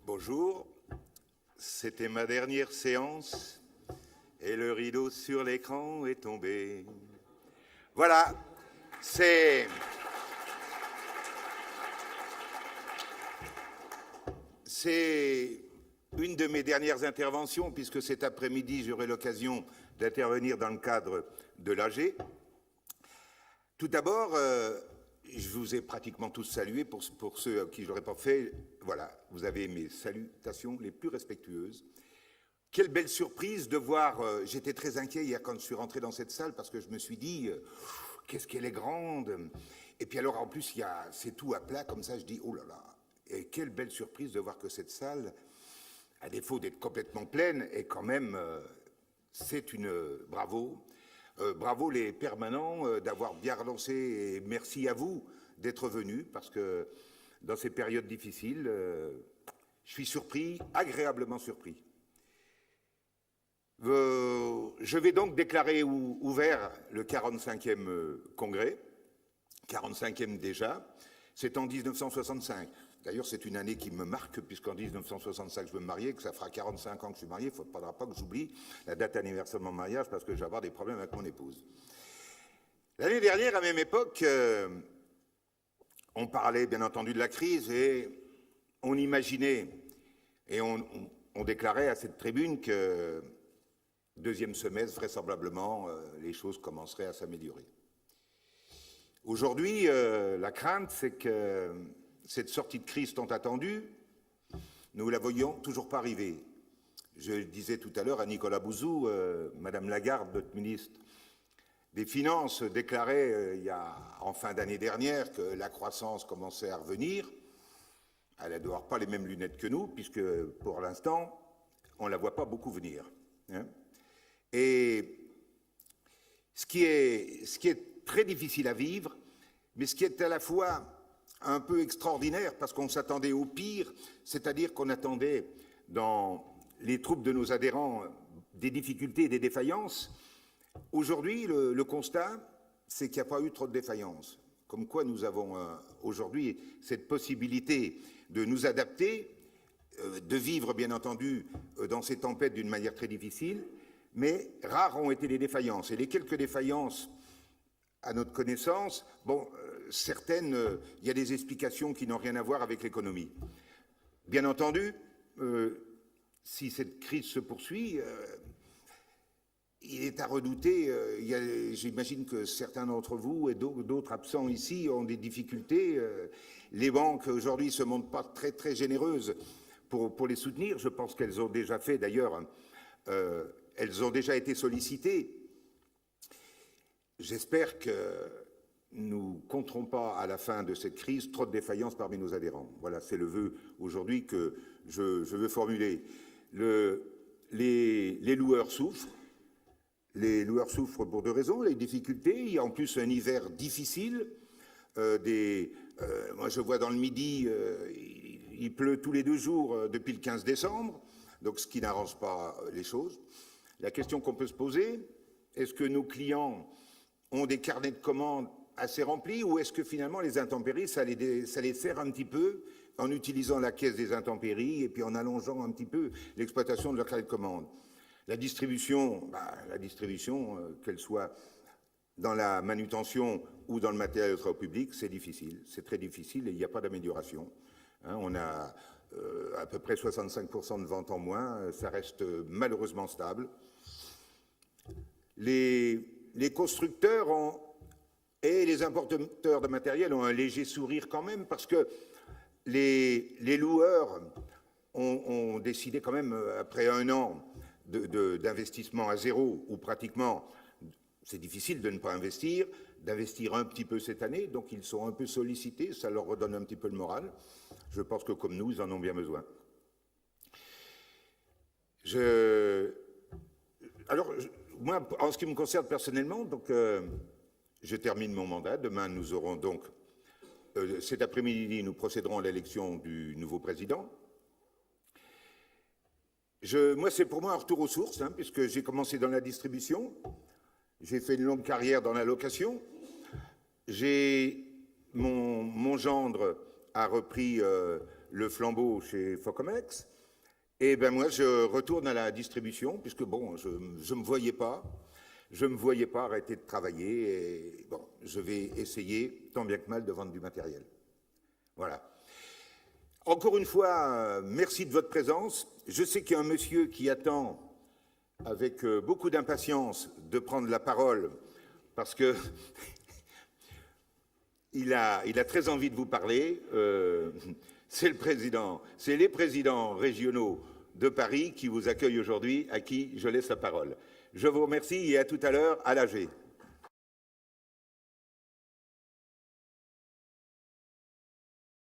Bonjour, c'était ma dernière séance et le rideau sur l'écran est tombé. Voilà, c'est une de mes dernières interventions puisque cet après-midi j'aurai l'occasion d'intervenir dans le cadre de l'AG. Tout d'abord, je vous ai pratiquement tous salués, pour ceux à qui je n'aurais pas fait, voilà, vous avez mes salutations les plus respectueuses. Quelle belle surprise de voir, j'étais très inquiet hier quand je suis rentré dans cette salle parce que je me suis dit, qu'est-ce qu'elle est grande. Et puis alors en plus, c'est tout à plat comme ça, je dis, oh là là, et quelle belle surprise de voir que cette salle, à défaut d'être complètement pleine, est quand même, c'est une bravo. Bravo les permanents d'avoir bien relancé et merci à vous d'être venus parce que dans ces périodes difficiles, je suis surpris, agréablement surpris. Je vais donc déclarer ouvert le 45e congrès, 45e déjà, c'est en 1965. D'ailleurs, c'est une année qui me marque, puisqu'en 1965, je veux me marier, que ça fera 45 ans que je suis marié. Il ne faudra pas que j'oublie la date anniversaire de mon mariage, parce que je vais avoir des problèmes avec mon épouse. L'année dernière, à la même époque, on parlait bien entendu de la crise, et on imaginait, et on déclarait à cette tribune que deuxième semestre, vraisemblablement, les choses commenceraient à s'améliorer. Aujourd'hui, la crainte, c'est que cette sortie de crise tant attendue, nous la voyons toujours pas arriver. Je le disais tout à l'heure à Nicolas Bouzou, Madame Lagarde, notre ministre des Finances, déclarait en fin d'année dernière que la croissance commençait à revenir. Elle ne doit avoir pas les mêmes lunettes que nous, puisque pour l'instant, on ne la voit pas beaucoup venir. Hein. Et ce qui est très difficile à vivre, mais ce qui est à la fois un peu extraordinaire parce qu'on s'attendait au pire, c'est-à-dire qu'on attendait dans les troupes de nos adhérents des difficultés et des défaillances. Aujourd'hui, le constat, c'est qu'il n'y a pas eu trop de défaillances. Comme quoi nous avons aujourd'hui cette possibilité de nous adapter, de vivre bien entendu dans ces tempêtes d'une manière très difficile, mais rares ont été les défaillances. Et les quelques défaillances, à notre connaissance, bon, certaines, il y a des explications qui n'ont rien à voir avec l'économie. Bien entendu, si cette crise se poursuit, il est à redouter, j'imagine que certains d'entre vous et d'autres absents ici ont des difficultés. Les banques aujourd'hui ne se montrent pas très très généreuses pour les soutenir. Je pense qu'elles ont déjà fait d'ailleurs, elles ont déjà été sollicitées. J'espère que nous ne compterons pas à la fin de cette crise trop de défaillances parmi nos adhérents. Voilà, c'est le vœu aujourd'hui que je veux formuler. Les loueurs souffrent. Les loueurs souffrent pour deux raisons, les difficultés. Il y a en plus un hiver difficile. Moi, je vois dans le Midi, il pleut tous les 2 jours depuis le 15 décembre, donc ce qui n'arrange pas les choses. La question qu'on peut se poser, est-ce que nos clients ont des carnets de commandes assez remplis ou est-ce que finalement les intempéries, ça les sert un petit peu en utilisant la caisse des intempéries et puis en allongeant un petit peu l'exploitation de leur carnet de commandes. La distribution, qu'elle soit dans la manutention ou dans le matériel de travaux publics, c'est difficile, c'est très difficile et il n'y a pas d'amélioration. Hein, on a à peu près 65% de ventes en moins, ça reste malheureusement stable. Les constructeurs et les importateurs de matériel ont un léger sourire quand même parce que les loueurs ont décidé quand même, après 1 an d'investissement à zéro, ou pratiquement, c'est difficile de ne pas investir, d'investir un petit peu cette année, donc ils sont un peu sollicités, ça leur redonne un petit peu le moral. Je pense que comme nous, ils en ont bien besoin. Alors, moi, en ce qui me concerne personnellement, donc, je termine mon mandat. Demain, nous aurons donc, cet après-midi, nous procéderons à l'élection du nouveau président. C'est pour moi un retour aux sources, hein, puisque j'ai commencé dans la distribution, j'ai fait une longue carrière dans la location, mon gendre a repris le flambeau chez Focomex. Et ben moi, je retourne à la distribution, puisque bon, je ne me voyais pas. Je ne me voyais pas arrêter de travailler. Et bon, je vais essayer, tant bien que mal, de vendre du matériel. Voilà. Encore une fois, merci de votre présence. Je sais qu'il y a un monsieur qui attend avec beaucoup d'impatience de prendre la parole, parce que il a très envie de vous parler. C'est les présidents régionaux de Paris qui vous accueillent aujourd'hui, à qui je laisse la parole. Je vous remercie et à tout à l'heure à l'AG.